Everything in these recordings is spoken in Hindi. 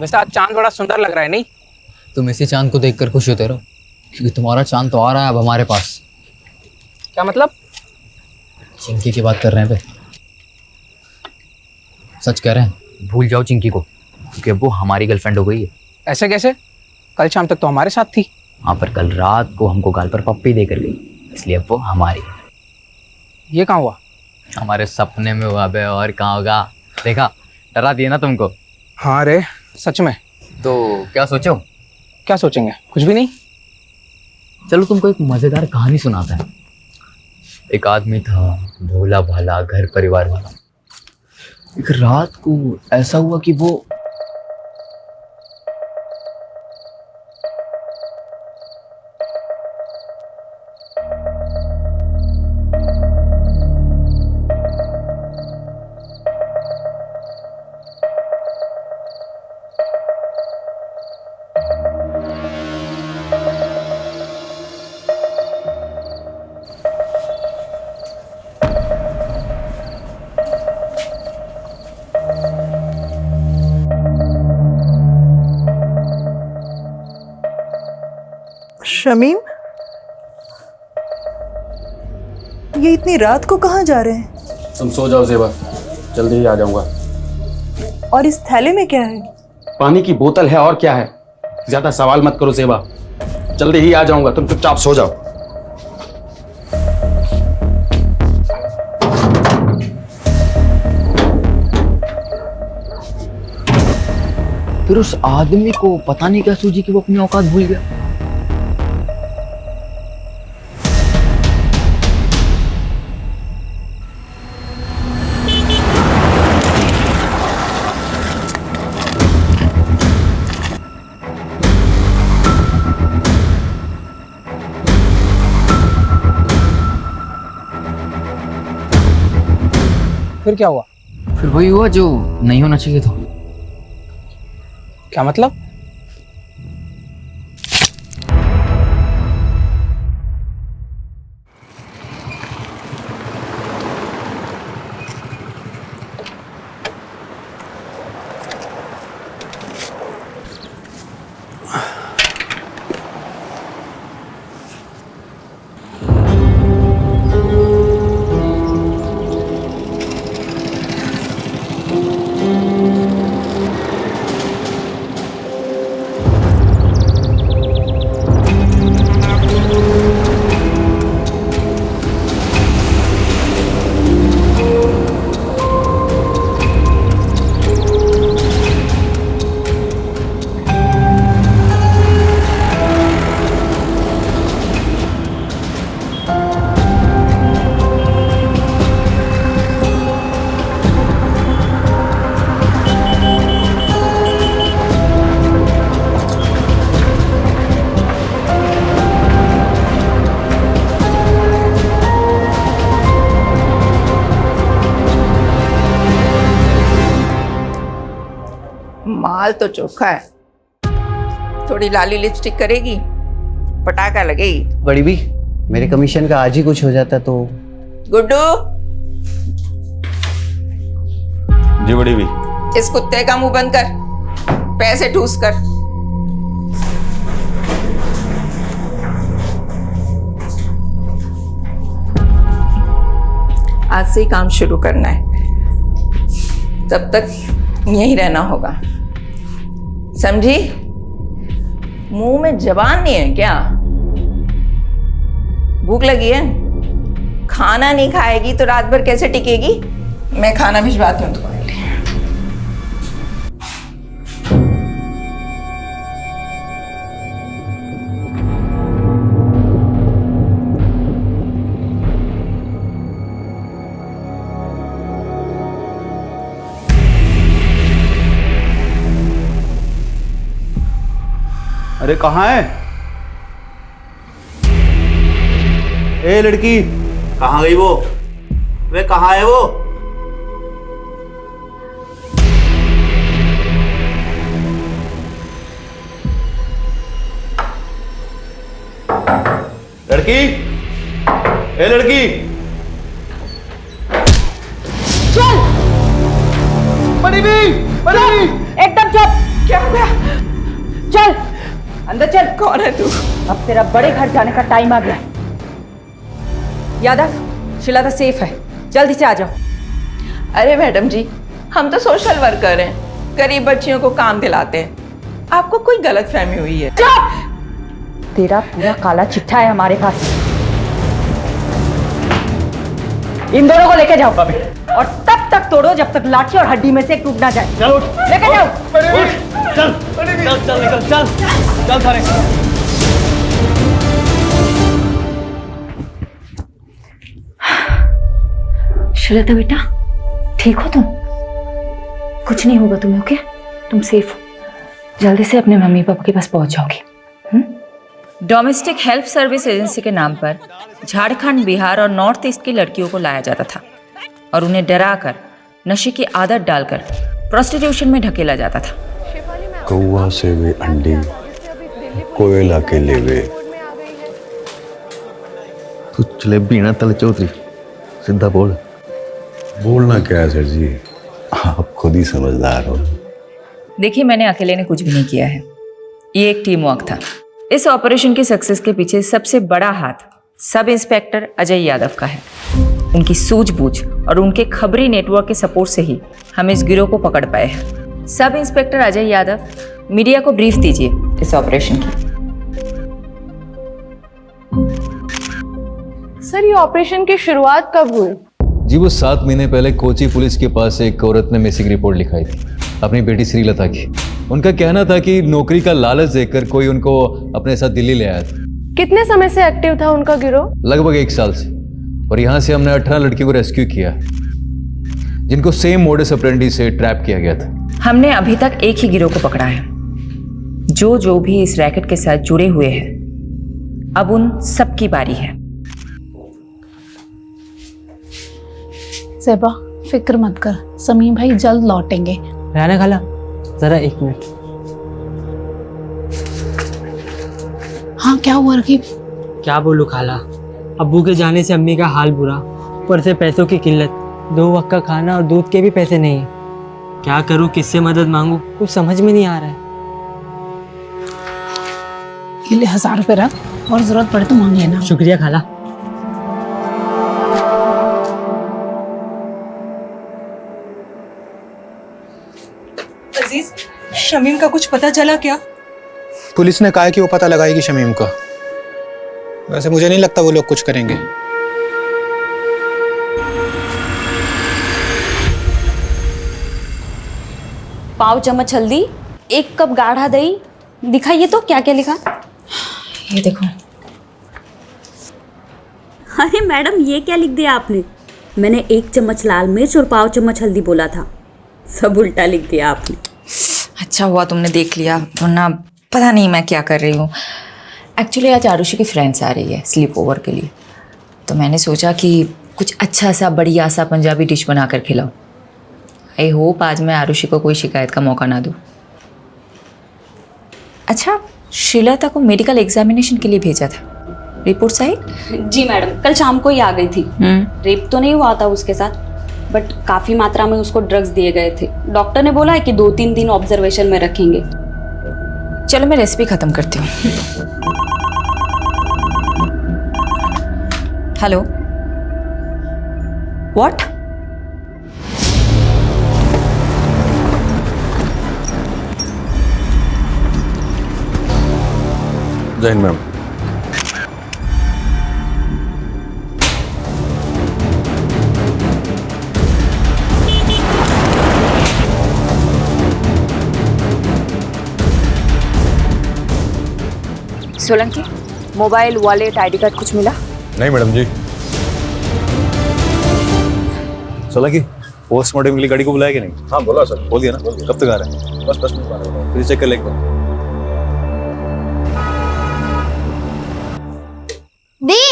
वैसे आज चांद बड़ा सुंदर लग रहा है नहीं? तुम इसी चांद को देखकर खुश होते रहो, क्योंकि तुम्हारा चांद तो आ रहा है अब हमारे पास। क्या मतलब? चिंकी की बात कर रहे हैं बे। सच कह रहे हैं, भूल जाओ चिंकी को, क्योंकि अब वो हमारी गर्लफ्रेंड हो गई है। ऐसे कैसे? कल शाम तक तो हमारे साथ थी। हाँ, पर कल रात को हमको गाल पर पप्पी देकर गई, इसलिए अब वो हमारी है। ये कहाँ हुआ? हमारे सपने में हुआ बे, और कहाँ होगा। देखा, डरा दिया ना तुमको। हाँ रे, सच में। तो क्या सोचो? क्या सोचेंगे? कुछ भी नहीं। चलो तुमको एक मजेदार कहानी सुनाता है। एक आदमी था, भोला भाला, घर परिवार वाला। एक रात को ऐसा हुआ कि वो शमीम, ये इतनी रात को कहाँ जा रहे हैं? तुम सो जाओ ज़ेबा, जल्दी ही आ जाऊंगा। और इस थैले में क्या है? पानी की बोतल है, और क्या है। ज्यादा सवाल मत करो ज़ेबा, जल्दी ही आ जाऊंगा, तुम चुपचाप सो जाओ। फिर उस आदमी को पता नहीं क्या सूझी कि वो अपनी औकात भूल गया। फिर क्या हुआ? फिर वही हुआ जो नहीं होना चाहिए था। क्या मतलब? माल तो चोखा है, थोड़ी लाली लिपस्टिक करेगी, पटाखा लगेगी। बड़ी भी, मेरे कमीशन का आज ही कुछ हो जाता तो। गुड्डू, जी बड़ी भी। इस कुत्ते का मुंह बंद कर, पैसे ठूस कर। आज से ही काम शुरू करना है, तब तक यहीं रहना होगा, समझी? मुंह में जबान नहीं है क्या? भूख लगी है? खाना नहीं खाएगी तो रात भर कैसे टिकेगी? मैं खाना भिजवाती हूँ तुम्हारे लिए। अरे कहाँ है? ए लड़की, कहाँ गई वो? वे कहाँ है वो? लड़की, ए लड़की, चल बड़ी भी, एकदम चुप। क्या हो गया? चल अंदर चल। कौन है तू? अब तेरा बड़े घर जाने का टाइम आ गया। यादव, शिलादा सेफ है, जल्दी से आ जाओ। अरे मैडम जी, हम तो सोशल वर्कर हैं, गरीब बच्चियों को काम दिलाते हैं। आपको कोई गलतफहमी हुई है। तेरा पूरा काला चिट्ठा है हमारे पास। इन दोनों को लेके जाओ और तब तक तोड़ो जब तक लाठी और हड्डी में से एक टूट ना जाए। चलो लेके जाओ। चल चल चल निकल चल चल सारे। श्वेता बेटा, ठीक हो तुम? कुछ नहीं होगा तुम्हें, ओके? तुम सेफ हो। जल्दी से अपने मम्मी पापा के पास पहुंच जाओगी। डोमेस्टिक हेल्प सर्विस एजेंसी के नाम पर झारखंड, बिहार और नॉर्थ ईस्ट की लड़कियों को लाया जाता था और उन्हें डराकर, नशे की आदत डालकर प्रोस्टिट्यूशन में ढकेला जाता था। कौआ से वे अंडे, कोयला के लेवे। तू जलेबी ना तल चौधरी, सीधा बोल। बोलना क्या है सर जी, आप खुद ही समझदार हो। देखिए, मैंने अकेले ने कुछ भी नहीं किया है, ये एक टीम वर्क था। इस ऑपरेशन की सक्सेस के पीछे सबसे बड़ा हाथ सब इंस्पेक्टर अजय यादव का है। उनकी सूझबूझ और उनके खबरी नेटवर्क के सपोर्ट से ही हम इस गिरोह को पकड़ पाए हैं। Sub inspector Ajay Yadav, media को ब्रीफ दीजिए इस ऑपरेशन की। सर, ये ऑपरेशन की शुरुआत कब हुई? जी वो 7 महीने पहले कोची पुलिस के पास एक औरत ने मिसिंग रिपोर्ट लिखाई थी, अपनी बेटी श्रीलता की। उनका कहना था कि नौकरी का लालच देकर कोई उनको अपने साथ दिल्ली ले आया था। कितने समय से एक्टिव था उनका गिरोह? लगभग 1 साल से। और यहाँ से हमने 18 लड़कियों को रेस्क्यू किया, जिनको सेम मोडस ऑपरेंडी से ट्रैप किया गया था। हमने अभी तक एक ही गिरोह को पकड़ा है। जो भी इस रैकेट के साथ जुड़े हुए हैं, अब उन सबकी बारी है। ज़ेबा, फिक्र मत कर, समीम भाई जल्द लौटेंगे। राना खाला, जरा 1 मिनट। हाँ, क्या हुआ रकीब? क्या बोलूं खाला, अब्बू के जाने से अम्मी का हाल बुरा, ऊपर से पैसों की किल्लत, 2 वक्त का खाना और दूध के भी पैसे नहीं। क्या करूं, किससे मदद मांगूं, कुछ समझ में नहीं आ रहा है। ये ले 1000 रुपये रख, और जरूरत पड़े तो मांग लेना। शुक्रिया खाला। अजीज, शमीम का कुछ पता चला क्या? पुलिस ने कहा है कि वो पता लगाएगी शमीम का। वैसे मुझे नहीं लगता वो लोग कुछ करेंगे। पाव चम्मच हल्दी, 1 कप गाढ़ा दही। दिखाइए तो क्या क्या लिखा। ये देखो। अरे मैडम, ये क्या लिख दिया आपने? मैंने 1 चम्मच लाल मिर्च और पाव चम्मच हल्दी बोला था, सब उल्टा लिख दिया आपने। अच्छा हुआ तुमने देख लिया, वरना पता नहीं मैं क्या कर रही हूँ। एक्चुअली आज आरुषि की फ्रेंड्स आ रही है स्लीप ओवर के लिए, तो मैंने सोचा कि कुछ अच्छा सा बढ़िया सा पंजाबी डिश बना कर खिलाऊं। आई होप आज मैं आरुषि को कोई शिकायत का मौका ना दूँ। अच्छा, श्रीलता को मेडिकल एग्जामिनेशन के लिए भेजा था, रिपोर्ट्स आई? जी मैडम, कल शाम को ही आ गई थी। रेप तो नहीं हुआ था उसके साथ, बट काफ़ी मात्रा में उसको ड्रग्स दिए गए थे। डॉक्टर ने बोला है कि 2-3 दिन ऑब्जर्वेशन में रखेंगे। चलो मैं रेसिपी ख़त्म करती हूँ। Hello, what? जय हिंद ma'am. Solanki, mobile, wallet, ID card कुछ मिला? नहीं मैडम जी। सोलंकी, पोस्टमार्टम के लिए गाड़ी को बुलाया कि नहीं? हाँ बोला सर। बोल दिया ना? कब तक आ रहा है? बस 10 मिनट बाद। फिर चेक कर लेगा। दी,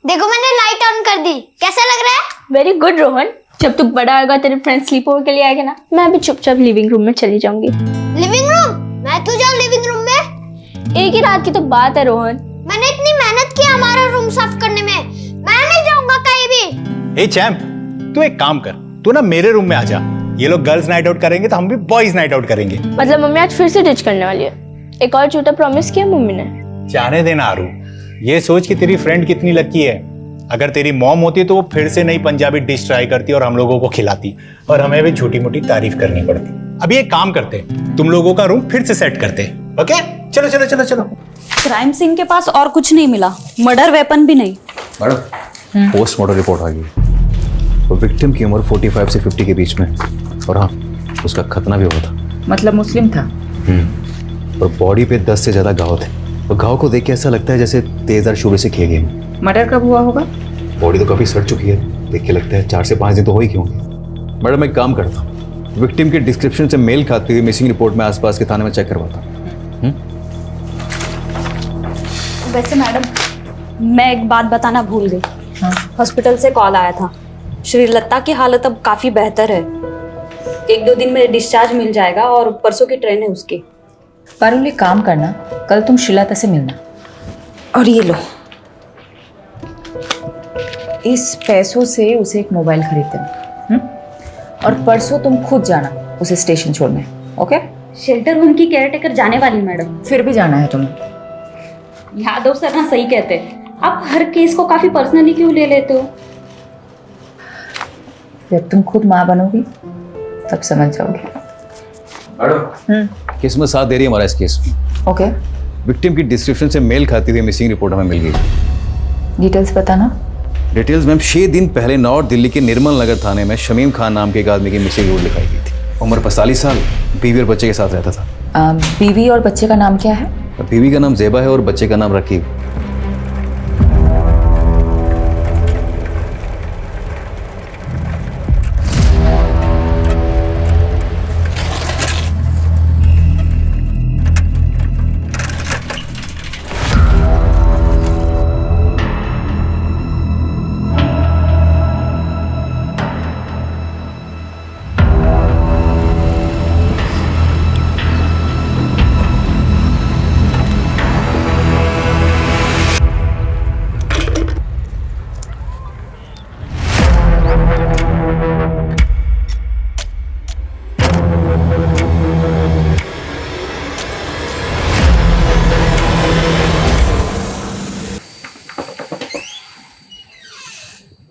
देखो मैंने लाइट ऑन कर दी, कैसा लग रहा है? वेरी गुड रोहन, जब तू बड़ा होगा तेरे फ्रेंड स्लीप ओवर के लिए आएगा ना, मैं भी चुपचाप लिविंग रूम में चली जाऊंगी। Living room? मैं तो जाऊँ लिविंग रूम में? एक ही रात की तो बात है रोहन। मैंने इतनी मेहनत की हमारा रूम साफ करने में, मैं नहीं जाऊंगा कहीं भी। ए चैंप, तू एक काम कर, तू ना मेरे रूम में आ जा, ये लोग गर्ल्स नाइट आउट करेंगे तो हम भी बॉयज नाइट आउट करेंगे। मतलब मम्मी आज फिर से डिच करने वाली है। एक और झूठा प्रॉमिस किया मम्मी ने। जाने देना आरू, ये सोच कि तेरी फ्रेंड कितनी लकी है। अगर तेरी मॉम होती तो वो फिर से नई पंजाबी डिश ट्राई करती और हम लोगों को खिलाती और हमें भी छोटी मोटी तारीफ करनी पड़ती। अभी एक काम करते, तुम लोगों का रूम फिर से सेट करते। ओके, चलो चलो चलो चलो। क्राइम सीन के पास और कुछ नहीं मिला, मर्डर वेपन भी नहीं। मैडम, पोस्टमार्टम रिपोर्ट आ गई। तो विक्टिम की उम्र 45 से 50 के बीच में, और हाँ, उसका खतना भी हुआ था। मतलब मुस्लिम था। और बॉडी पे 10 से ज्यादा घाव थे। और घाव को देख के ऐसा लगता है जैसे तेजदार शूले से किए गए। मर्डर कब हुआ होगा? बॉडी तो काफी सड़ चुकी है, देख के लगता है 4 से 5 दिन तो हो ही क्यों। मैडम, एक काम करता हूँ, विक्टिम के डिस्क्रिप्शन से मेल खाती हुई मिसिंग रिपोर्ट में आसपास के थाने में चेक करवाता हूँ। वैसे मैडम, मैं एक बात बताना भूल गई। हॉस्पिटल से कॉल आया था, श्रीलता की हालत अब काफी बेहतर है। 1-2 दिन में डिस्चार्ज मिल जाएगा और परसों की ट्रेन है उसकी। पारुल, एक काम करना, कल तुम श्रीलता से मिलना। और ये लो, इस पैसों से उसे एक मोबाइल खरीद देना। और परसों तुम खुद जाना उसे स्टेशन छोड़ने। ओके? शेल्टर होम की केयरटेकर जाने वाली मैडम। फिर भी जाना है तुम्हें। यादव सर ना सही कहते, आप हर केस को काफी पर्सनली क्यों ले लेते हो? जब तुम खुद माँ बनोगी तब समझ जाओगी। मैडम, किस्मत साथ दे रही है हमारा इस केस में। ओके। विक्टिम की डिस्क्रिप्शन से मेल खाती हुई मिसिंग रिपोर्ट हमें मिल गई। डिटेल्स बताना। डिटेल्स मैम, 6 दिन पहले नॉर्थ दिल्ली के निर्मल नगर थाने में शमीम खान नाम के एक आदमी की मिसिंग रिपोर्ट लिखाई गई थी। उम्र 45 साल, बीवी और बच्चे के साथ रहता था। बीवी और बच्चे का नाम क्या है? बीवी का नाम ज़ेबा है और बच्चे का नाम रकीब।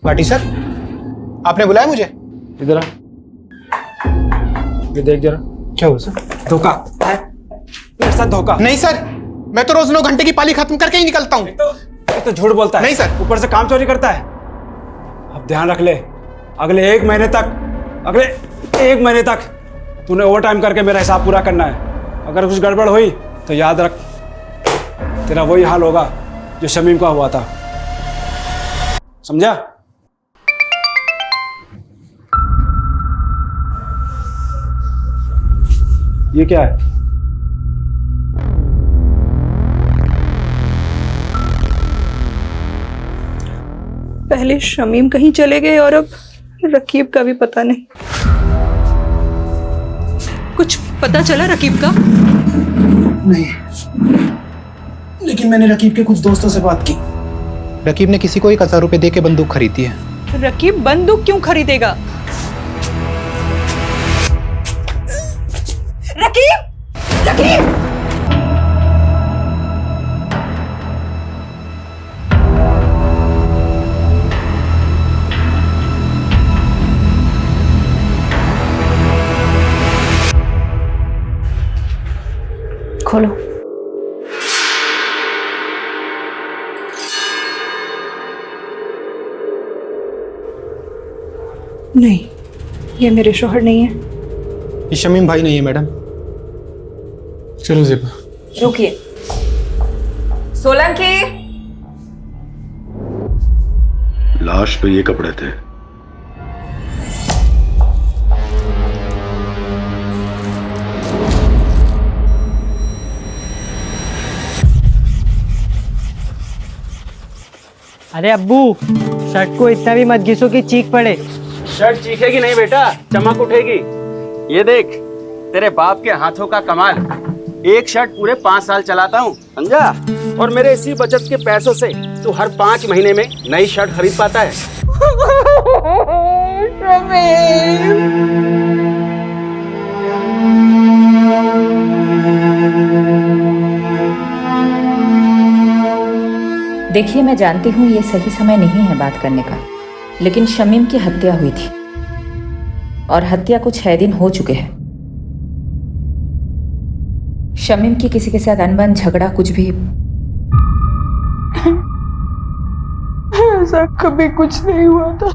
पाटी सर, आपने बुलाया मुझे? इधर आ, ये देख जरा। क्या हुआ सर? धोखा है मेरे साथ, धोखा। नहीं सर, मैं तो रोज 9 घंटे की पाली खत्म करके ही निकलता हूँ। तो झूठ बोलता है। नहीं सर। ऊपर से काम चोरी करता है। अब ध्यान रख ले, अगले 1 महीने तक तूने ओवर टाइम करके मेरा हिसाब पूरा करना है। अगर कुछ गड़बड़ हुई तो याद रख, तेरा वही हाल होगा जो शमीम का हुआ था। समझा? ये क्या है? पहले शमीम कहीं चले गए और अब रकीब का भी पता नहीं। कुछ पता चला रकीब का? नहीं, लेकिन मैंने रकीब के कुछ दोस्तों से बात की। रकीब ने किसी को 1000 रुपए दे के बंदूक खरीदी है। रकीब बंदूक क्यों खरीदेगा? रकीब! रकीब! खोलो। नहीं, ये मेरे शौहर नहीं है। ये शमीम भाई नहीं है मैडम। चलो ज़ेबा। रुकिए। सोलंकी। लाश पे ये कपड़े थे। अरे अब्बू, शर्ट को इतना भी मत घिसो कि चीख पड़े। शर्ट चीखेगी नहीं बेटा, चमक उठेगी। ये देख, तेरे बाप के हाथों का कमाल। एक शर्ट पूरे 5 साल चलाता हूँ, समझा? और मेरे इसी बचत के पैसों से तू हर 5 महीने में नई शर्ट खरीद पाता है। देखिए, मैं जानती हूँ ये सही समय नहीं है बात करने का, लेकिन शमीम की हत्या हुई थी और हत्या को 6 दिन हो चुके हैं। शमीम की किसी के साथ अनबन, झगड़ा, कुछ भी? ऐसा कभी कुछ नहीं हुआ था।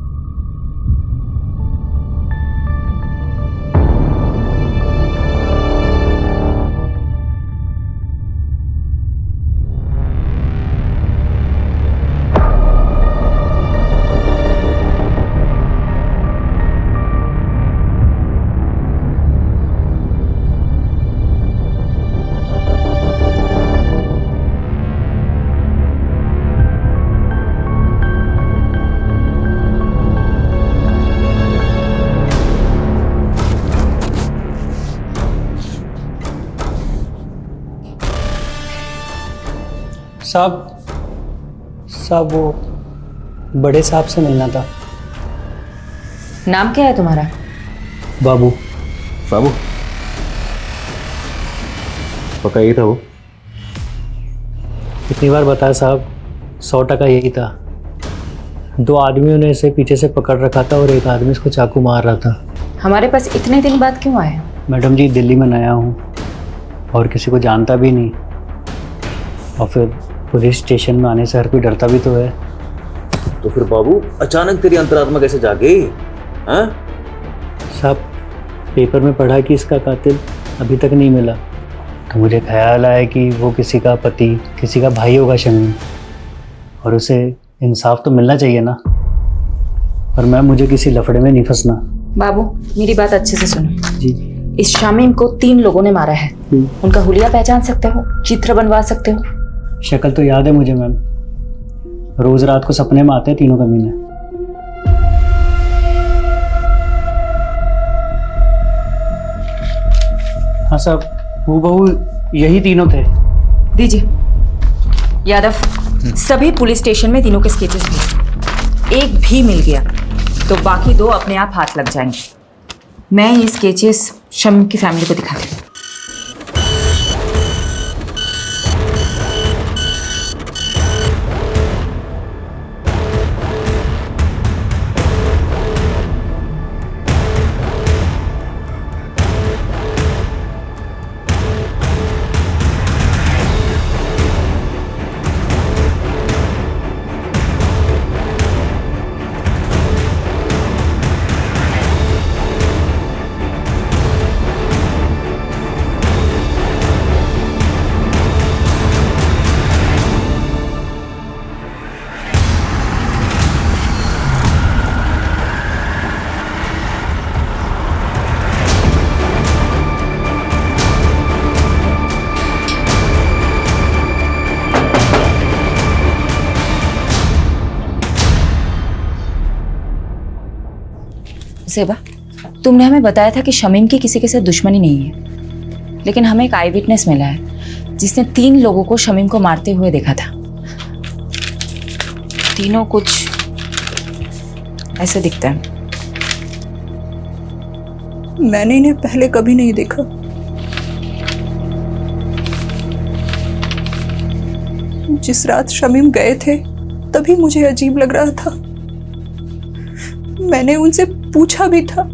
साहब वो बड़े साहब से मिलना था। नाम क्या है तुम्हारा? बाबू। बाबू पक्का यही था वो? कितनी बार बताया साहब, 100% यही था। 2 आदमियों ने इसे पीछे से पकड़ रखा था और एक आदमी इसको चाकू मार रहा था। हमारे पास इतने दिन बाद क्यों आए? मैडम जी, दिल्ली में नया हूँ और किसी को जानता भी नहीं, और फिर पुलिस स्टेशन में आने से हर कोई डरता भी तो है। तो फिर बाबू अचानक तेरी अंतरात्मा कैसे जागे? हाँ साहब, पेपर में पढ़ा कि इसका कातिल अभी तक नहीं मिला, तो मुझे ख्याल आया कि वो किसी का पति, किसी का भाई होगा शमीम, और उसे इंसाफ तो मिलना चाहिए ना। और मैम, मुझे किसी लफड़े में नहीं फंसना। बाबू, मेरी बात अच्छे से सुनो जी। इस शमीम को 3 लोगों ने मारा है। उनका हुलिया पहचान सकते हो? चित्र बनवा सकते हो? शक्ल तो याद है मुझे मैम, रोज रात को सपने में आते हैं तीनों कमीने। हाँ साहब, वो बहू यही तीनों थे। दीजिए यादव, सभी पुलिस स्टेशन में तीनों के स्केचेस भी, एक भी मिल गया तो बाकी 2 अपने आप हाथ लग जाएंगे। मैं ये स्केचेस शमीम की फैमिली को दिखाती हूँ। सेबा, तुमने हमें बताया था कि शमीम की किसी के साथ दुश्मनी नहीं है, लेकिन हमें एक आई विटनेस मिला है जिसने 3 लोगों को शमीम को मारते हुए देखा था। तीनों कुछ ऐसे दिखते हैं। मैंने इन्हें पहले कभी नहीं देखा। जिस रात शमीम गए थे तभी मुझे अजीब लग रहा था। मैंने उनसे पूछा भी था,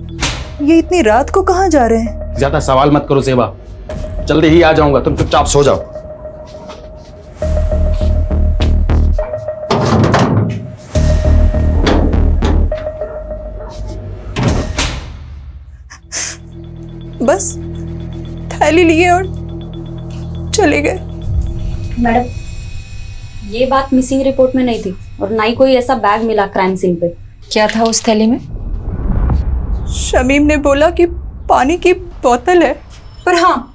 ये इतनी रात को कहाँ जा रहे हैं? ज्यादा सवाल मत करो सेबा, जल्दी ही आ जाऊंगा, तुम चुपचाप सो जाओ। बस थैली लिए और चले गए। मैडम, ये बात मिसिंग रिपोर्ट में नहीं थी और ना ही कोई ऐसा बैग मिला क्राइम सीन पे। क्या था उस थैली में? शमीम ने बोला कि पानी की बोतल है, पर हाँ,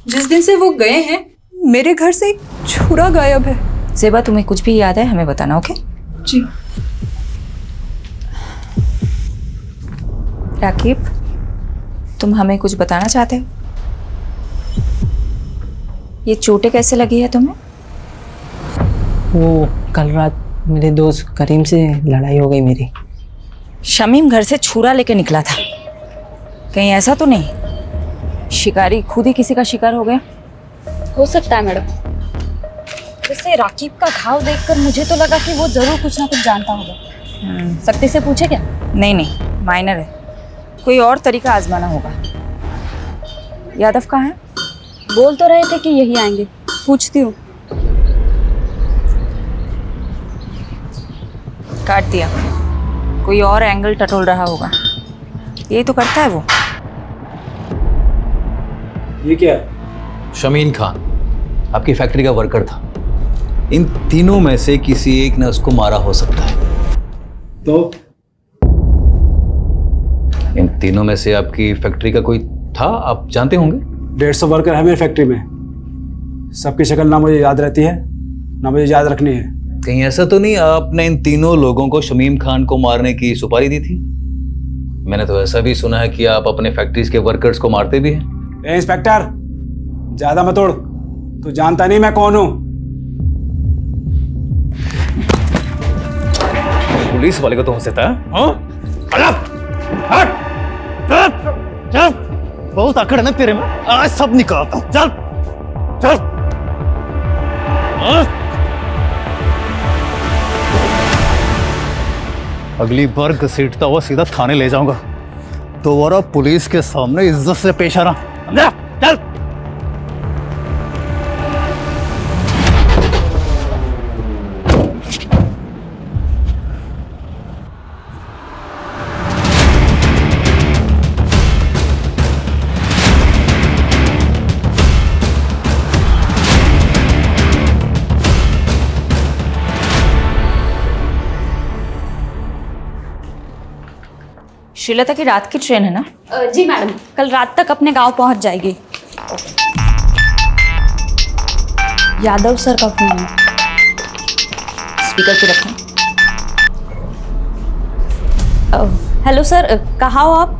जिस दिन से वो गए हैं मेरे घर से एक छुरा गायब है। सेबा, तुम्हें कुछ भी याद है हमें बताना, ओके? जी। राकीब, तुम हमें कुछ बताना चाहते हो? ये चोटें कैसे लगी है तुम्हें? वो कल रात मेरे दोस्त करीम से लड़ाई हो गई मेरी। शमीम घर से छुरा लेके निकला था, कहीं ऐसा तो नहीं शिकारी खुद ही किसी का शिकार हो गया? हो सकता है मैडम। वैसे राकीब का घाव देखकर मुझे तो लगा कि वो जरूर कुछ ना कुछ जानता होगा। शक्ति से पूछे क्या? नहीं नहीं, माइनर है, कोई और तरीका आजमाना होगा। यादव कहाँ है? बोल तो रहे थे कि यही आएंगे, पूछती हूँ। काट दिया, कोई और एंगल टटोल रहा होगा। यही तो करता है वो। ये क्या है? शमीन खान आपकी फैक्ट्री का वर्कर था। इन तीनों में से किसी एक ने उसको मारा हो सकता है। तो इन तीनों में से आपकी फैक्ट्री का कोई था, आप जानते होंगे? 150 वर्कर है मेरी फैक्ट्री में। सबकी शक्ल ना मुझे याद रहती है ना मुझे याद रखनी है। कहीं ऐसा तो नहीं आपने इन तीनों लोगों को शमीम खान को मारने की सुपारी दी थी? मैंने तो ऐसा भी सुना है कि आप अपने फैक्ट्रीज के वर्कर्स को मारते भी हैं। ए इंस्पेक्टर, ज्यादा मत उड़, तू जानता नहीं मैं कौन हूं। पुलिस वाले को तो हो सकता है। बहुत आकड़ है ना तेरे में, आज सब निकालता हूं। चल चल। अगली बार घसीटता हुआ सीधा थाने ले जाऊंगा। दोबारा पुलिस के सामने इज्जत से पेश आना। चल। श्रीलता की रात की ट्रेन है ना? जी मैडम, कल रात तक अपने गांव पहुंच जाएगी। यादव सर का फोन है। स्पीकर पे रखें। हेलो सर, कहाँ हो आप?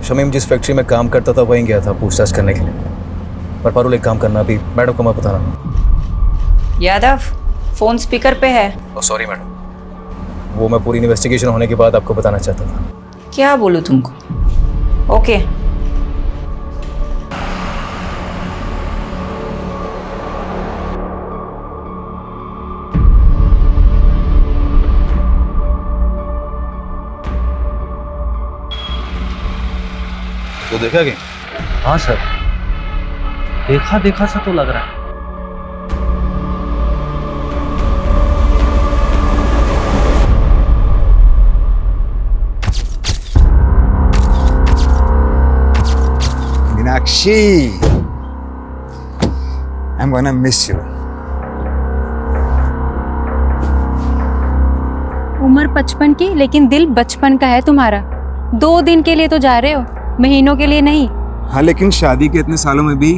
शमीम जिस फैक्ट्री में काम करता था वहीं गया था पूछताछ करने के लिए। पर पारुल एक काम करना, अभी मैडम को मैं बता रहा हूँ। यादव फोन स्पीकर पे है। सॉरी मैडम, वो मैं पूरी इन्वेस्टिगेशन होने के बाद आपको बताना चाहता था। क्या बोलूं तुमको? ओके। तो देखा क्या? हाँ सर, देखा देखा सा तो लग रहा है। Meenakshi, I'm gonna miss you. उम्र 55 की, लेकिन दिल बचपन का है तुम्हारा। 2 दिन के लिए तो जा रहे हो, महीनों के लिए नहीं। हाँ, लेकिन शादी के इतने सालों में भी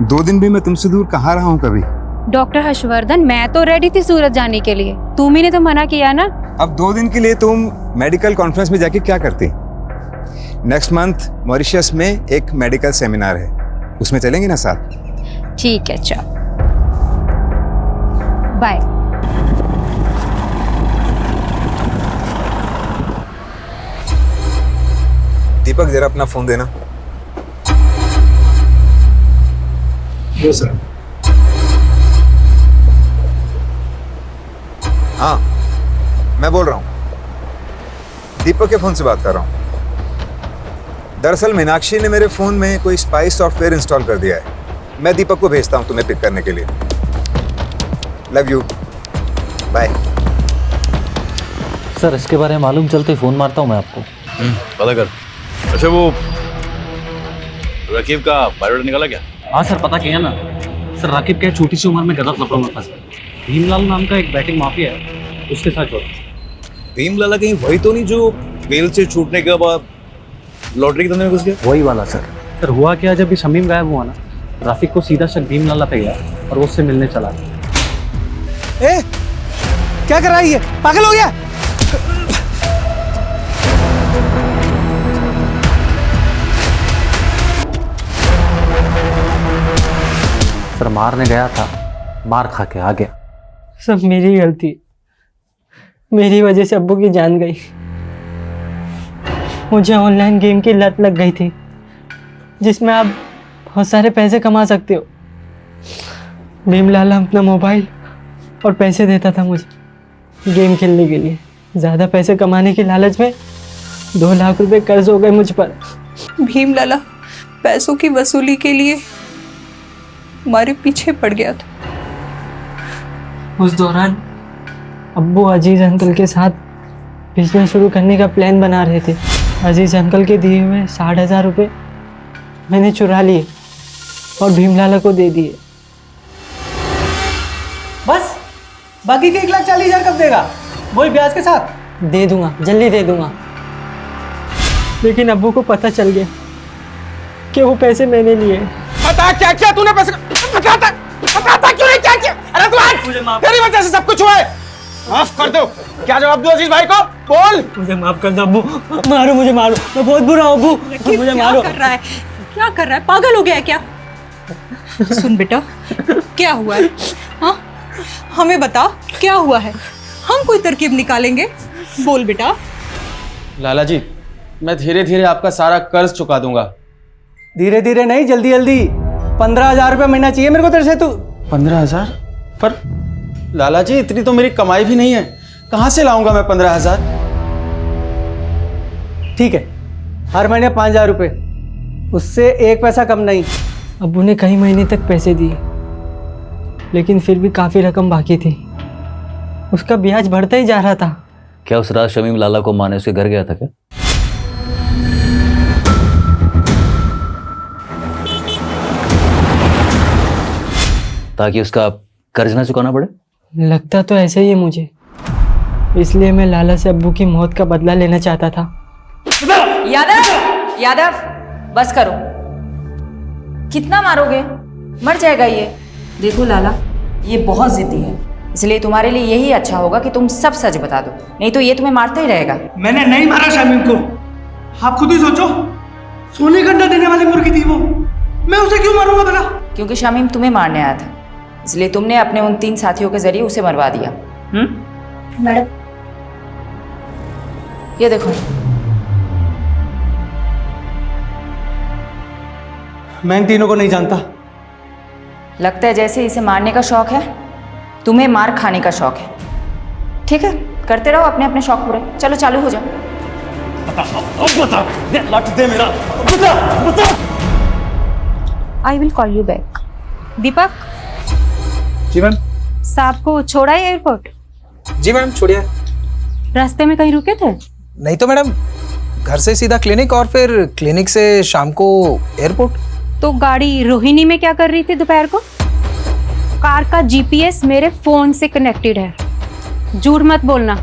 2 दिन भी मैं तुमसे दूर कहाँ रहा हूँ कभी। डॉक्टर हर्षवर्धन, मैं तो रेडी थी सूरत जाने के लिए, तुम ही ने तो मना किया ना। अब 2 दिन के लिए तुम मेडिकल कॉन्फ्रेंस में जाके क्या करती? नेक्स्ट मंथ मॉरिशस में एक मेडिकल सेमिनार है, उसमें चलेंगे ना साथ? ठीक है, चल बाय। दीपक, जरा अपना फोन देना। यो सर। हाँ, मैं बोल रहा हूँ, दीपक के फोन से बात कर रहा हूँ। दरअसल मीनाक्षी ने मेरे फोन में कोई स्पाई सॉफ्टवेयर इंस्टॉल कर दिया है। मैं दीपक को भेजता हूँ तुम्हें पिक करने के लिए। Love you, bye. सर, इसके बारे में मालूम चलते फ़ोन मारता हूँ मैं आपको। पता कर। अच्छा, वो रकीब का बायोडाटा निकाला क्या? हाँ सर, पता किया ना सर। राकिब क्या छोटी सी उम्र में गलत लफड़ों में फंसा। भीमलाल नाम का एक बैटिंग माफिया है, उसके साथ छोड़ा। भीमलाल कहीं वही तो नहीं जो बेल से छूटने के बाद लॉटरी के धंधे में घुस गया? वही वाला सर। सर हुआ क्या, जब भी शमीम गायब हुआ ना, राफिक को सीधा शक भीमलाल पे गया और वो उससे मिलने चला गया। ए, क्या कर रहा है ये? पागल हो गया? सर मारने गया था, मार खा के आ गया। सब मेरी गलती, मेरी वजह से अब्बू की जान गई। मुझे ऑनलाइन गेम की लत लग गई थी, जिसमें आप बहुत सारे पैसे कमा सकते हो। भीमलाल अपना मोबाइल और पैसे देता था मुझे गेम खेलने के लिए। ज़्यादा पैसे कमाने की लालच में 2 लाख रुपए कर्ज हो गए मुझ पर। भीम लाला पैसों की वसूली के लिए हमारे पीछे पड़ गया था। उस दौरान अब्बू अजीज अंकल के साथ बिजनेस शुरू करने का प्लान बना रहे थे। अजीज अंकल के दिए हुए 60,000 रुपये मैंने चुरा लिए और भीमलाला को दे दिए। बस बाकी के 1,40,000 कब देगा? वही ब्याज के साथ? दे दूंगा, जल्दी दे दूंगा। लेकिन अब्बू को पता चल गया कि वो पैसे मैंने लिए। बता क्या किया तूने पैसे? बताता क्यों नहीं क्या किया? अरे तू आज तेरी वजह से सब कुछ हुआ है। माफ कर दो। क्या जवाब दूं अजीज भाई को? बोल। मुझे माफ कर दो अब्बू, मारो मुझे, मारो, मैं बहुत बुरा हूँ अब्बू, मुझे मारो। क्या कर रहा है? क्या कर रहा है? पागल हो गया है क्या? सुन बेटा, क्या हुआ है? हाँ, हमें बता क्या हुआ है, हम कोई तरकीब निकालेंगे। बोल बेटा। लाला जी, मैं धीरे धीरे आपका सारा कर्ज चुका दूंगा। धीरे धीरे नहीं, जल्दी जल्दी। 15,000 रुपये महीना चाहिए मेरे को तेरे से। तू 15,000? पर लाला जी इतनी तो मेरी कमाई भी नहीं है, कहाँ से लाऊंगा मैं 15,000? ठीक है, हर महीने 5,000 रुपये, उससे 1 पैसा कम नहीं। अब्बू ने कई महीने तक पैसे दिए, लेकिन फिर भी काफ़ी रकम बाकी थी। उसका ब्याज बढ़ता ही जा रहा था। क्या उस रात शमीम लाला को माने उसके घर गया था क्या? ताकि उसका कर्ज ना चुकाना पड़े? लगता तो ऐसे ही है मुझे, इसलिए मैं लाला से अब्बू की मौत का बदला लेना चाहता था। यादव, यादव, बस करो। कितना मारोगे? मर जाएगा ये। देखो लाला, ये बहुत जिद्दी है, इसलिए तुम्हारे लिए यही अच्छा होगा कि तुम सब सच बता दो, नहीं तो ये तुम्हें मारता ही रहेगा। मैंने नहीं मारा शमीम को, आप खुद ही सोचो। सोने का अंडा देने वाली मुर्गी थी वो, मैं उसे क्यों मारूंगा भला? क्योंकि शमीम तुम्हें मारने आया था, इसलिए तुमने अपने उन 3 साथियों के जरिए उसे मरवा दिया। मैडम, ये देखो। मैं इन तीनों को नहीं जानता। लगता है जैसे इसे मारने का शौक है, तुम्हें मार खाने का शौक है। ठीक है, करते रहो अपने अपने शौक पूरे। चलो चालू हो जाओ। बता, लट दे मेरा। बता, बता। I will call you back. Deepak. जी मैम। साहब को छोड़ा है एयरपोर्ट? जी मैम, छोड़िए। रास्ते में कहीं रुके थे? नहीं तो मैडम, घर से सीधा क्लिनिक और फिर क्लिनिक से शाम को एयरपोर्ट। तो गाड़ी रोहिणी में क्या कर रही थी दोपहर को? कार का जीपीएस मेरे फोन से कनेक्टेड है, झूठ मत बोलना।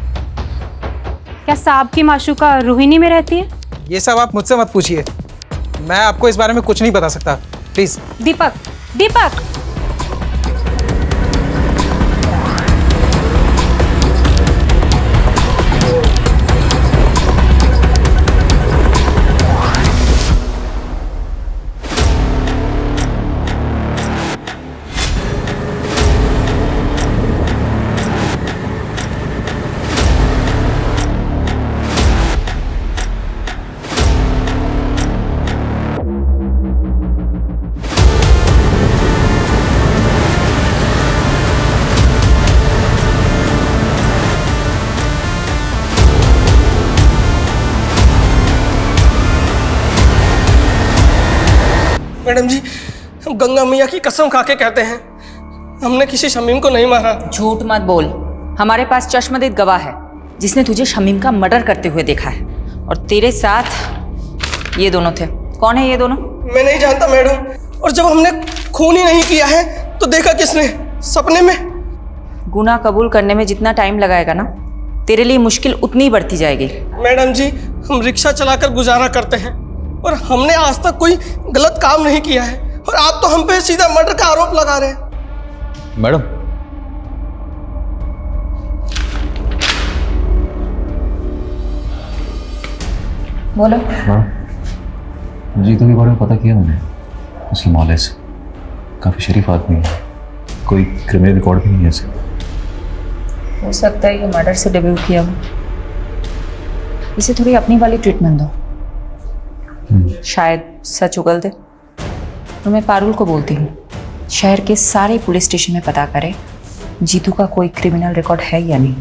क्या साहब की माशूका रोहिणी में रहती है? ये सब आप मुझसे मत पूछिए, मैं आपको इस बारे में कुछ नहीं बता सकता, प्लीज। Deepak, Deepak. मैडम जी, हम गंगा मैया की कसम खा के कहते हैं, हमने किसी शमीम को नहीं मारा। झूठ मत बोल। हमारे पास चश्मदीद गवाह है जिसने तुझे शमीम का मर्डर करते हुए देखा है, और तेरे साथ ये दोनों थे। कौन है ये दोनों? मैं नहीं जानता मैडम, और जब हमने खून ही नहीं किया है तो देखा किसने? सपने में। गुनाह कबूल करने में जितना टाइम लगाएगा ना, तेरे लिए मुश्किल उतनी बढ़ती जाएगी। मैडम जी, हम रिक्शा चलाकर गुजारा करते हैं और हमने आज तक कोई गलत काम नहीं किया है, और आप तो हम पे सीधा मर्डर का आरोप लगा रहे हैं। मैडम, बोलो। हाँ, जीतू के बारे में पता किया मैंने, उसकी मौले से। काफ़ी शरीफ आदमी है, कोई क्रिमिनल रिकॉर्ड भी नहीं है इसे। हो सकता है ये मर्डर से डेब्यू किया हो। इसे थोड़ी अपनी वाली ट्रीटमेंट दो, शायद सच उगल दे। तो मैं पारुल को बोलती हूँ शहर के सारे पुलिस स्टेशन में पता करे जीतू का कोई क्रिमिनल रिकॉर्ड है या नहीं।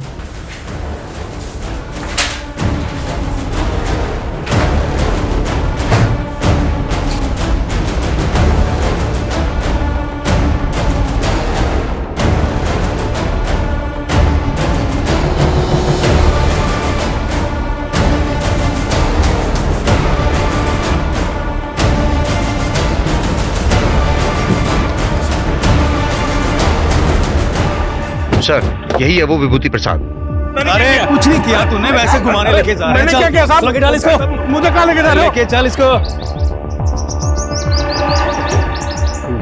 सर, यही है वो विभूति प्रसाद। अरे कुछ नहीं किया तूने, वैसे घुमाने लेके जा रहे हैं। मैंने क्या किया साहब? लेके डाल इसको। मुझे कहाँ लेके जा रहे हो? लेके चल इसको।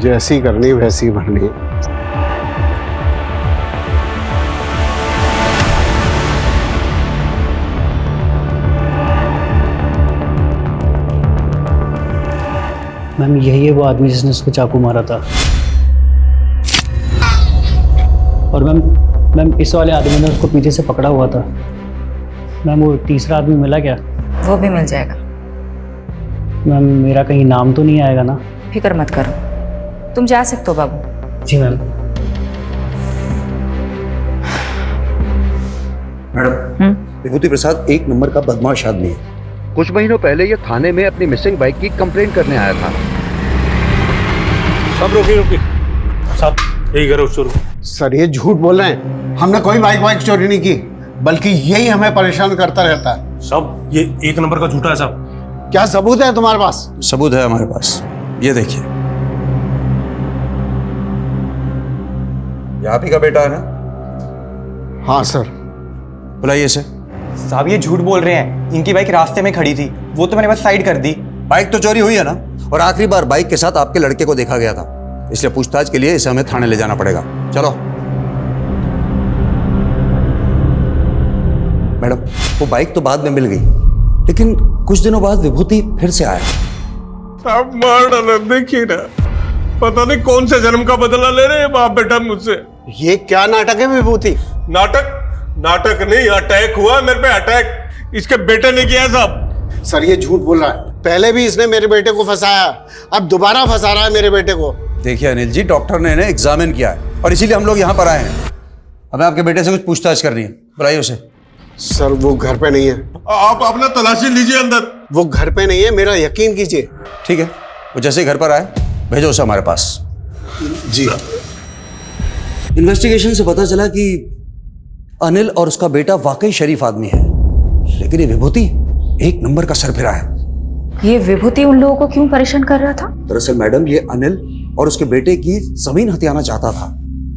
जैसी करनी वैसी भरनी। मैम यही है वो आदमी जिसने उसको चाकू मारा था। और मैम इस वाले आदमी ने उसको पीछे से पकड़ा हुआ था। मैम वो तीसरा आदमी मिला क्या? वो भी मिल जाएगा। मैम मेरा कहीं नाम तो नहीं आएगा ना? फिक्र मत करो, तुम जा सकते हो बाबू। जी मैम। मैडम, विभूति प्रसाद एक नंबर का बदमाश आदमी है। कुछ महीनों पहले ये थाने में अपनी मिसिंग बाइक की कंप्लेंट करने आया था। सब रुकिए साहब, यही करो चोर। सर ये झूठ बोल रहे हैं, हमने कोई बाइक चोरी नहीं की, बल्कि यही हमें परेशान करता रहता है। सब ये एक नंबर का झूठा है साहब। क्या सबूत है तुम्हारे पास? सबूत है हमारे पास, ये देखिए। ये आप ही का बेटा है ना? हाँ सर। बुलाइए इसे। साहब ये झूठ बोल रहे हैं, इनकी बाइक रास्ते में खड़ी थी, वो तो मैंने बस साइड कर दी। बाइक तो चोरी हुई है ना, और आखिरी बार बाइक के साथ आपके लड़के को देखा गया था, इसलिए पूछताछ के लिए इसे हमें थाने ले जाना पड़ेगा। चलो। मैडम, वो बाइक तो बाद में मिल गई, लेकिन कुछ दिनों बाद विभूति फिर से आया। साहब मार डाला, देखिए ना, पता नहीं कौन से जन्म का बदला ले रहे हैं बाप बेटा मुझसे। ये क्या नाटक है विभूति? नाटक नहीं, अटैक हुआ मेरे पे, अटैक इसके बेटे ने किया साहब। सर ये झूठ बोल रहा है, पहले भी इसने मेरे बेटे को फंसाया, अब दोबारा फंसा रहा है मेरे बेटे को। देखिए अनिल जी, डॉक्टर ने इन्हें एग्जामिन किया है और इसीलिए हम लोग यहाँ पर आए हैं। हमें आपके बेटे से कुछ पूछताछ करनी है, बुलाइए उसे। सर वो घर पे नहीं है। आप अपना तलाशी लीजिए अंदर। वो घर पे नहीं है, मेरा यकीन कीजिए। ठीक है, वो जैसे ही घर पर आए भेजो उसे हमारे पास। जी। इन्वेस्टिगेशन से पता चला कि अनिल और उसका बेटा वाकई शरीफ आदमी है, लेकिन ये विभूति एक नंबर का सरफिरा है। ये विभूति उन लोगों को क्यों परेशान कर रहा था? दरअसल मैडम, ये अनिल और उसके बेटे की जमीन हथियाना चाहता था,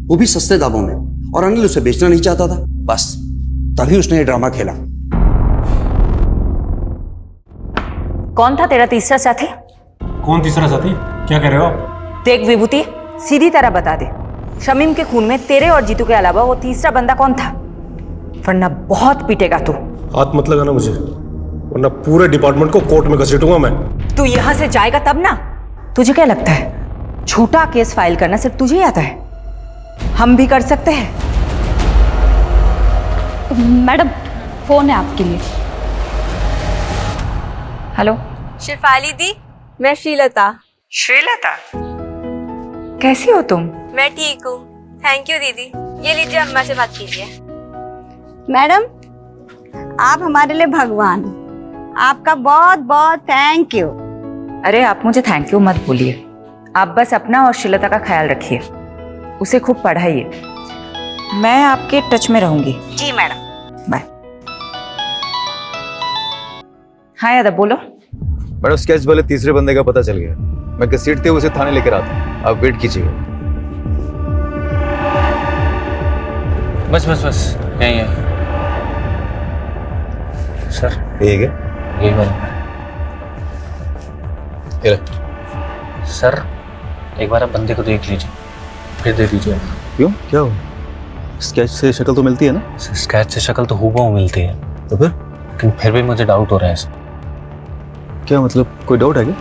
वो भी सस्ते दामों में, और अनिल उसे बेचना नहीं चाहता था। बस तभी उसने ये ड्रामा खेला। कौन था तेरा तीसरा साथी? कौन तीसरा साथी? क्या कह रहे हो आप? देख विभूति, सीधी तरह बता दे, शमीम के खून में तेरे और जीतू के अलावा वो तीसरा बंदा कौन था? वरना बहुत पीटेगा तू। हाथ मत लगाना मुझे, वरना पूरे डिपार्टमेंट को कोर्ट में घसीटूंगा मैं। तू यहाँ से जाएगा तब ना। तुझे क्या लगता है छोटा केस फाइल करना सिर्फ तुझे ही आता है? हम भी कर सकते हैं। मैडम फोन है आपके लिए। हेलो शिफाली दी, मैं श्रीलता। श्रीलता, कैसी हो तुम? मैं ठीक हूँ, थैंक यू दीदी। ये लीजिए, अम्मा से बात कीजिए। मैडम आप हमारे लिए भगवान, आपका बहुत बहुत थैंक यू। अरे आप मुझे थैंक यू मत बोलिए, आप बस अपना और श्रीलता का ख्याल रखिए, उसे खूब पढ़ाइए। मैं आपके टच में रहूंगी। जी मैडम। बाय। हाँ यादव बोलो। मैडम स्केच वाले तीसरे बंदे का पता चल गया, मैं घसीटते हुए उसे थाने लेकर आता हूँ, आप वेट कीजिए। बस यही है सर। ठीक है, यही वाला सर। एक बार आप बंदे को देख लीजिए, फिर दे दीजिए। क्यों, क्या हो? स्केच से शक्ल तो मिलती है ना? स्केच से शक्ल तो हूबहू मिलती है, तो लेकिन फिर भी मुझे डाउट हो रहा है सर। क्या मतलब, कोई डाउट है क्या?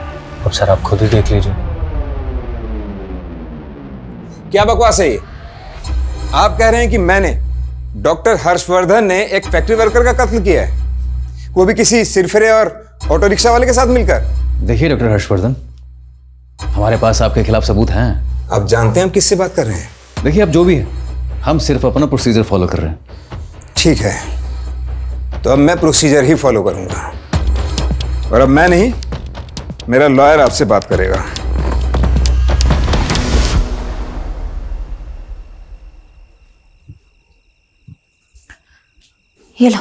अब सर आप खुद ही देख लीजिए। क्या बकवास है ये? आप कह रहे हैं कि मैंने, डॉक्टर हर्षवर्धन ने एक फैक्ट्री वर्कर का कत्ल किया है, वो भी किसी सिरफिरे और ऑटो रिक्शा वाले के साथ मिलकर? देखिए डॉक्टर हर्षवर्धन, हमारे पास आपके खिलाफ सबूत हैं। आप जानते हैं हम किससे बात कर रहे हैं? देखिए आप जो भी है, हम सिर्फ अपना प्रोसीजर फॉलो कर रहे हैं। ठीक है, तो अब मैं प्रोसीजर ही फॉलो करूंगा, और अब मैं नहीं, मेरा लॉयर आपसे बात करेगा। ये लो।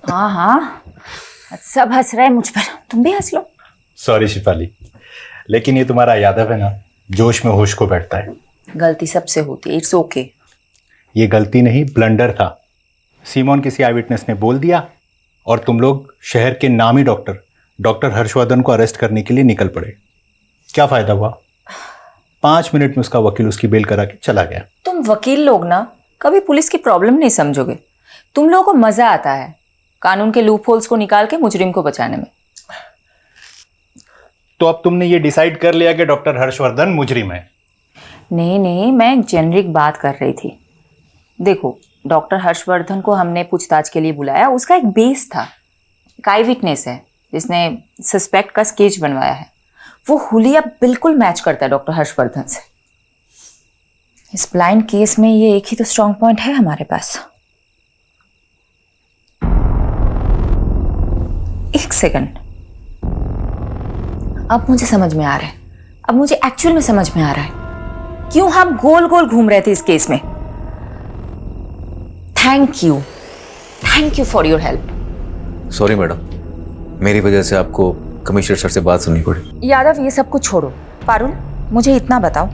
हाँ हाँ, सब हंस रहे हैं मुझ पर, तुम भी हंस लो। सॉरी शिफाली, लेकिन ये तुम्हारा यादव है ना, जोश में होश को बैठता है। गलती सबसे होती है, इट्स ओके। ये गलती नहीं, ब्लंडर था। सीमोन किसी आई विटनेस ने बोल दिया और तुम लोग शहर के नामी डॉक्टर हर्षवर्धन को अरेस्ट करने के लिए निकल पड़े। क्या फायदा हुआ? 5 मिनट में उसका वकील उसकी बेल करा के चला गया। तुम वकील लोग ना कभी पुलिस की प्रॉब्लम नहीं समझोगे। तुम लोगों को मजा आता है कानून के लूप होल्स को निकाल के मुजरिम को बचाने में। तो अब तुमने ये डिसाइड कर लिया कि डॉक्टर हर्षवर्धन मुजरिम है? नहीं, मैं एक जेनरिक बात कर रही थी। देखो, डॉक्टर हर्षवर्धन को हमने पूछताछ के लिए बुलाया, उसका एक बेस था, एक आई विटनेस है जिसने सस्पेक्ट का स्केच बनवाया है। वो हुलिया बिल्कुल मैच करता है डॉक्टर हर्षवर्धन से। इस ब्लाइंड केस में ये एक ही तो स्ट्रॉन्ग पॉइंट है हमारे पास। एक सेकंड, अब मुझे समझ में आ रहा है, अब मुझे एक्चुअल में समझ में आ रहा है क्यों हम गोल गोल घूम रहे थे इस केस में। Thank you for your help. Sorry madam, मेरी वजह से आपको कमिश्नर सर से बात सुननी पड़ी। यादव, ये सब कुछ छोड़ो। पारुल, मुझे इतना बताओ,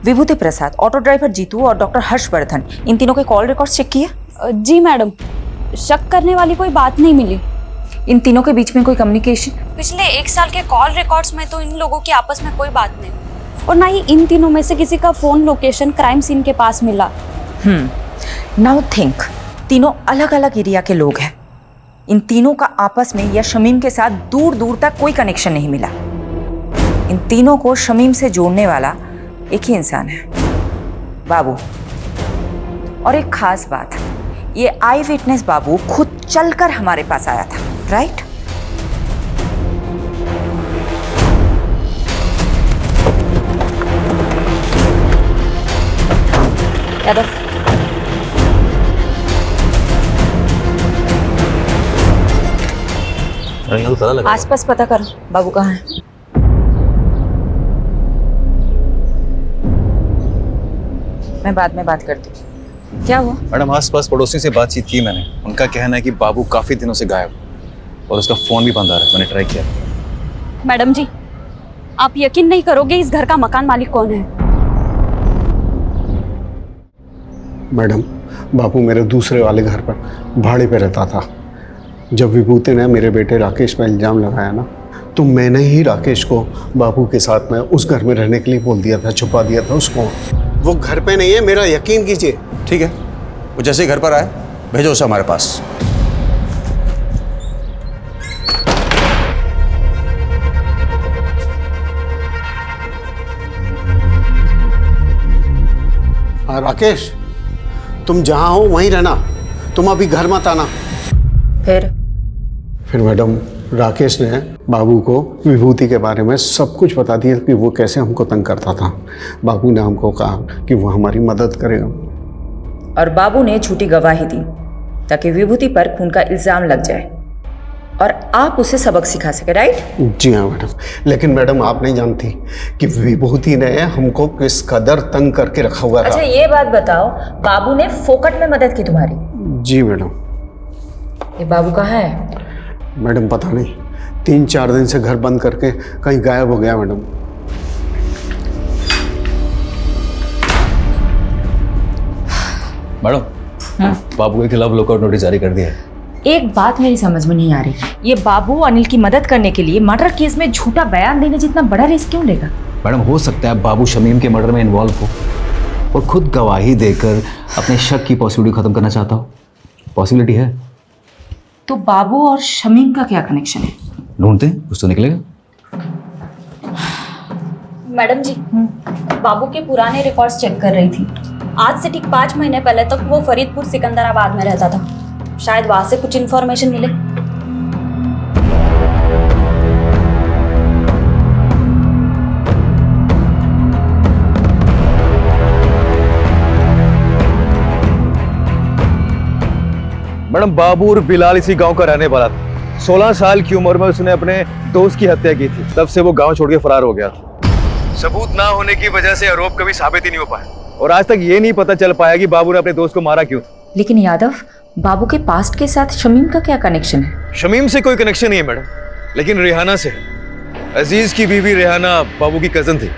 विभूति प्रसाद, ऑटो ड्राइवर जीतू और डॉक्टर हर्षवर्धन, इन तीनों के कॉल रिकॉर्ड्स चेक किए? जी मैडम, शक करने वाली कोई बात नहीं मिली। इन तीनों के बीच में कोई कम्युनिकेशन? पिछले 1 साल के कॉल रिकॉर्ड्स में तो इन लोगों की आपस में कोई बात नहीं, और ना ही इन तीनों में से किसी का फोन लोकेशन क्राइम सीन के पास मिला। नाउ थिंक, तीनों अलग अलग एरिया के लोग हैं। इन तीनों का आपस में या शमीम के साथ दूर दूर तक कोई कनेक्शन नहीं मिला। इन तीनों को शमीम से जोड़ने वाला एक ही इंसान है, बाबू। और एक खास बात, ये आई विटनेस बाबू खुद चलकर हमारे पास आया था, राइट? यादव, आसपास पता करो बाबू कहाँ है। मैं बाद में बात करती हूँ। क्या हुआ? मैडम, आसपास पड़ोसी से बातचीत की मैंने। उनका कहना है कि बाबू काफी दिनों से गायब और उसका फोन भी बंद आ रहा है। मैंने ट्राई किया। मैडम जी, आप यकीन नहीं करोगे इस घर का मकान मालिक कौन है। मैडम, बाबू मेरे दूसरे वाले घर पर भाड़े पे रहता था। जब विभूति ने मेरे बेटे राकेश पर इल्ज़ाम लगाया ना, तो मैंने ही राकेश को बाबू के साथ में उस घर में रहने के लिए बोल दिया था, छुपा दिया था उसको। वो घर पे नहीं है, मेरा यकीन कीजिए। ठीक है, वो जैसे ही घर पर आए भेजो उसे हमारे पास। हाँ राकेश, तुम जहाँ हो वहीं रहना, तुम अभी घर मत आना। फिर मैडम, राकेश ने बाबू को विभूति के बारे में सब कुछ बता दिया कि वो कैसे हमको तंग करता था। बाबू ने हमको कहा कि वो हमारी मदद करेगा, और बाबू ने झूठी गवाही दी ताकि विभूति पर खून का इल्जाम लग जाए और आप उसे सबक सिखा सके, राइट? जी हाँ मैडम, लेकिन मैडम आप नहीं जानती कि विभूति ने हमको किस कदर तंग करके रखा हुआ था। अच्छा, ये बात बताओ, बाबू ने फोकट में मदद की तुम्हारी? जी मैडम। ये बाबू कहाँ है? मैडम पता नहीं, 3-4 दिन से घर बंद करके कहीं गायब हो गया मैडम। मैडम, बाबू के खिलाफ लुकआउट नोटिस जारी कर दिया है। एक बात मेरी समझ में नहीं आ रही, ये बाबू अनिल की मदद करने के लिए मर्डर केस में झूठा बयान देने जितना बड़ा रिस्क क्यों लेगा? मैडम, हो सकता है बाबू शमीम के मर्डर में इन्वॉल्व हो और खुद गवाही देकर अपने शक की पॉसिबिलिटी खत्म करना चाहता हो। पॉसिबिलिटी है। तो बाबू और शमीम का क्या कनेक्शन है? ढूंढते हैं, कुछ तो निकलेगा। मैडम जी, बाबू के पुराने रिकॉर्ड्स चेक कर रही थी। आज से ठीक 5 महीने पहले तक वो फरीदपुर सिकंदराबाद में रहता था। शायद वहां से कुछ इन्फॉर्मेशन मिले। मैडम बाबू और बिलाल इसी गांव का रहने वाला था। 16 साल की उम्र में उसने अपने दोस्त की हत्या की थी। तब से वो गांव छोड़ के फरार हो गया था। सबूत ना होने की वजह से आरोप कभी साबित ही नहीं हो पाया और आज तक ये नहीं पता चल पाया कि बाबू ने अपने दोस्त को मारा क्यों। लेकिन यादव, बाबू के पास्ट के साथ शमीम का क्या कनेक्शन है? शमीम से कोई कनेक्शन नहीं है मैडम, लेकिन रेहाना से। अजीज की बीवी रेहाना बाबू की कजन थी।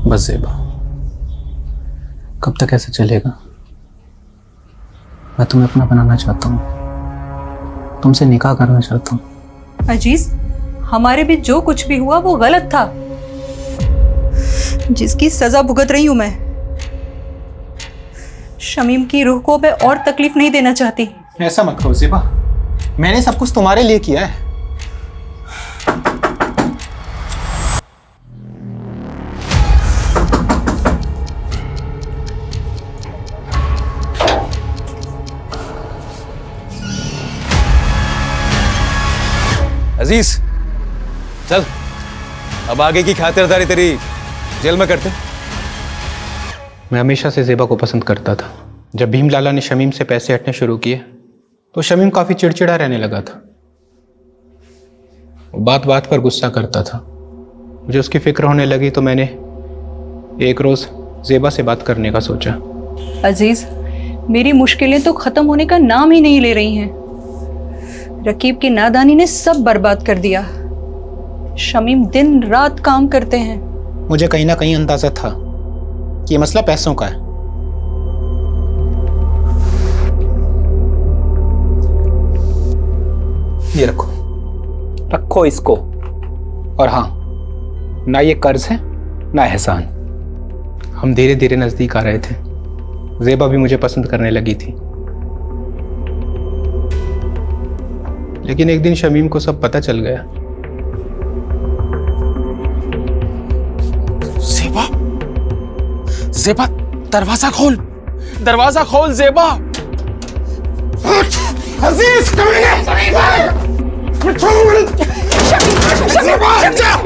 बस ज़ेबा, कब तक ऐसे चलेगा? मैं तुम्हें अपना बनाना चाहता हूँ, तुमसे निकाह करना चाहता हूँ। अजीज, हमारे बीच जो कुछ भी हुआ वो गलत था, जिसकी सजा भुगत रही हूं मैं। शमीम की रूह को मैं और तकलीफ नहीं देना चाहती। ऐसा मत करो ज़ेबा, मैंने सब कुछ तुम्हारे लिए किया है। अजीज चल, अब आगे की खातिरदारी तेरी जेल में करते। मैं हमेशा से ज़ेबा को पसंद करता था। जब भीम लाला ने शमीम से पैसे हटने शुरू किए तो शमीम काफ़ी चिड़चिड़ा रहने लगा था। वो बात बात पर गुस्सा करता था। मुझे उसकी फिक्र होने लगी तो मैंने एक रोज़ ज़ेबा से बात करने का सोचा। अजीज, मेरी मुश्किलें तो ख़त्म होने का नाम ही नहीं ले रही हैं। रकीब की नादानी ने सब बर्बाद कर दिया। शमीम दिन रात काम करते हैं। मुझे कहीं ना कहीं अंदाजा था कि ये मसला पैसों का है। ये रखो, रखो इसको। और हाँ, ना ये कर्ज है ना एहसान। हम धीरे धीरे नजदीक आ रहे थे। ज़ेबा भी मुझे पसंद करने लगी थी। लेकिन एक दिन शमीम को सब पता चल गया। ज़ेबा, ज़ेबा, दरवाजा खोल, दरवाजा खोल ज़ेबा। अजीज,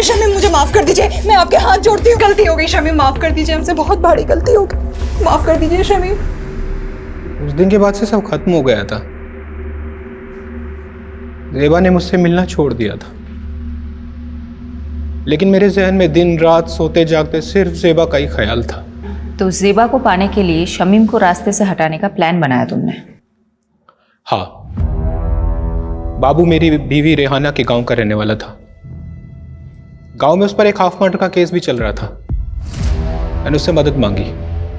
शमीम, मुझे माफ कर दीजिए, मैं आपके हाथ जोड़ती हूँ। गलती हो गई शमीम, माफ कर दीजिए, हमसे बहुत बड़ी गलती हो गई, माफ कर दीजिए शमीम। उस दिन के बाद से सब खत्म हो गया था। ज़ेबा ने मुझसे मिलना छोड़ दिया था, लेकिन मेरे जहन में दिन रात सोते जागते सिर्फ ज़ेबा का ही ख्याल था। तो ज़ेबा को पाने के लिए शमीम को रास्ते से हटाने का प्लान बनाया तुमने? हाँ, बाबू मेरी बीवी रेहाना के गांव का रहने वाला था। गांव में उस पर एक हाफ मर्डर का केस भी चल रहा था। मैंने उससे मदद मांगी।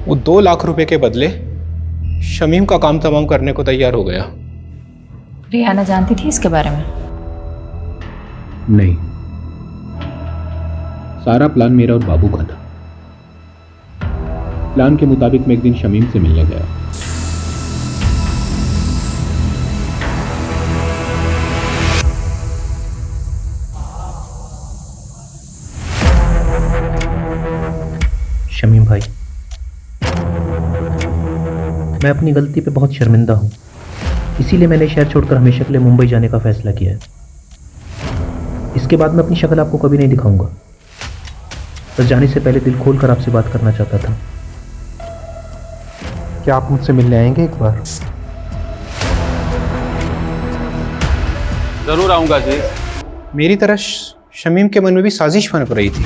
वो 2 लाख रुपए के बदले शमीम का काम तमाम करने को तैयार हो गया। रेहाना जानती थी इसके बारे में? नहीं, सारा प्लान मेरा और बाबू का था। प्लान के मुताबिक मैं एक दिन शमीम से मिलने गया। शमीम भाई, मैं अपनी गलती पे बहुत शर्मिंदा हूँ, इसीलिए मैंने शहर छोड़कर हमेशा के लिए मुंबई जाने का फैसला किया है। इसके बाद मैं अपनी शक्ल आपको कभी नहीं दिखाऊंगा। बस जाने से पहले दिल खोल कर आपसे बात करना चाहता था। क्या आप मुझसे मिलने आएंगे एक बार? जरूर आऊंगा जी। मेरी तरह शमीम के मन में भी साजिश पनप रही थी।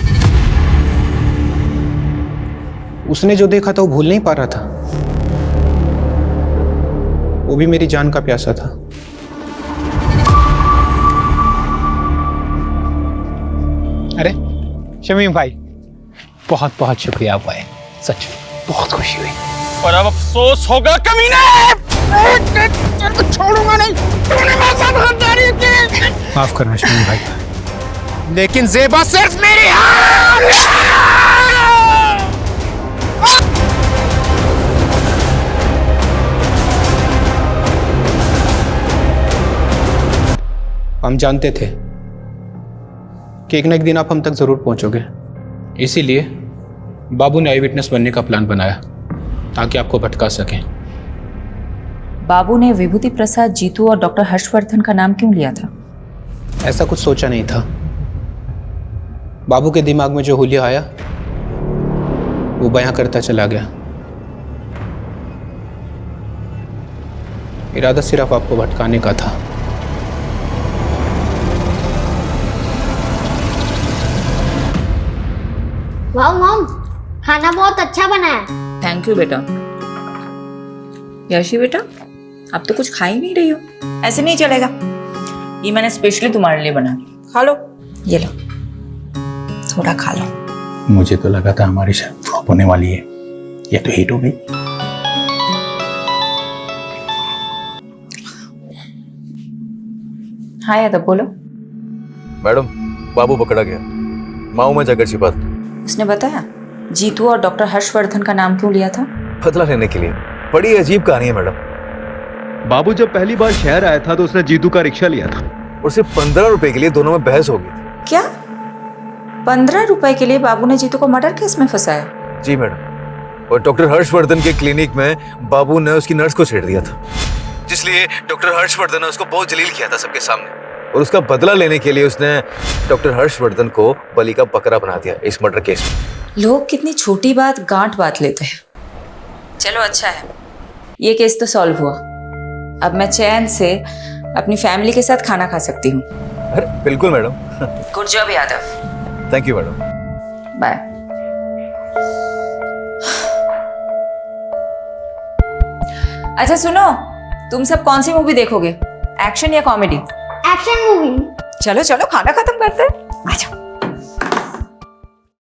उसने जो देखा था वो भूल नहीं पा रहा था। वो भी मेरी जान का प्यासा था। अरे शमीम भाई, बहुत बहुत शुक्रिया आप आए, सच बहुत खुशी हुई। और अब अफसोस होगा कमीने, छोड़ूंगा नहीं। तूने मेरे साथ गद्दारी की। माफ करना शमीम भाई, लेकिन जेबा सिर्फ मेरी हम जानते थे कि एक न एक दिन आप हम तक जरूर पहुंचोगे, इसीलिए बाबू ने आई विटनेस बनने का प्लान बनाया ताकि आपको भटका सकें। बाबू ने विभूति प्रसाद, जीतू और डॉक्टर हर्षवर्धन का नाम क्यों लिया था? ऐसा कुछ सोचा नहीं था। बाबू के दिमाग में जो हुलिया आया वो बयां करता चला गया। इरादा सिर्फ आपको भटकाने का था। वाह मॉम, खाना बहुत अच्छा बना है। थैंक यू बेटा। यशी बेटा, अब तो कुछ खा ही नहीं रही हो, ऐसे नहीं चलेगा। ये मैंने स्पेशली तुम्हारे लिए बना, खा लो। ये लो, थोड़ा खा लो। मुझे तो लगा था हमारी शायद फ्लॉप होने वाली है, ये तो हिट हो गई। हाँ यादव, बोलो। मैडम, बाबू पकड़ा गया, माऊ में जाकर छिपा था। उसने बताया जीतू और डॉक्टर हर्षवर्धन का नाम क्यों लिया था? बदला लेने के लिए। बड़ी अजीब कहानी है मैडम। बाबू जब पहली बार शहर आया था तो उसने जीतू का रिक्शा लिया था और सिर्फ 15 रुपए के लिए दोनों में बहस हो गई। क्या 15 रुपए के लिए बाबू ने जीतू को मर्डर केस में फंसाया? जी मैडम, और डॉक्टर हर्षवर्धन के क्लिनिक में बाबू ने उसकी नर्स को छेड़ दिया था, जिसलिए डॉक्टर हर्षवर्धन ने उसको बहुत जलील किया था सबके सामने, और उसका बदला लेने के लिए उसने डॉक्टर हर्षवर्धन को बलि का बकरा बना दिया इस मर्डर केस में। लोग कितनी छोटी बात गांठ बात लेते हैं। चलो अच्छा है, ये केस तो सॉल्व हुआ। अब मैं चैन से अपनी फैमिली के साथ खाना खा सकती हूँ। अरे बिल्कुल madam. Good job Yadav. Thank you madam. Bye. अच्छा सुनो, तुम सब कौन सी मूवी देखोगे, एक्शन या कॉमेडी? Action movie. चलो चलो, खाना खत्म करते हैं, आ जाओ।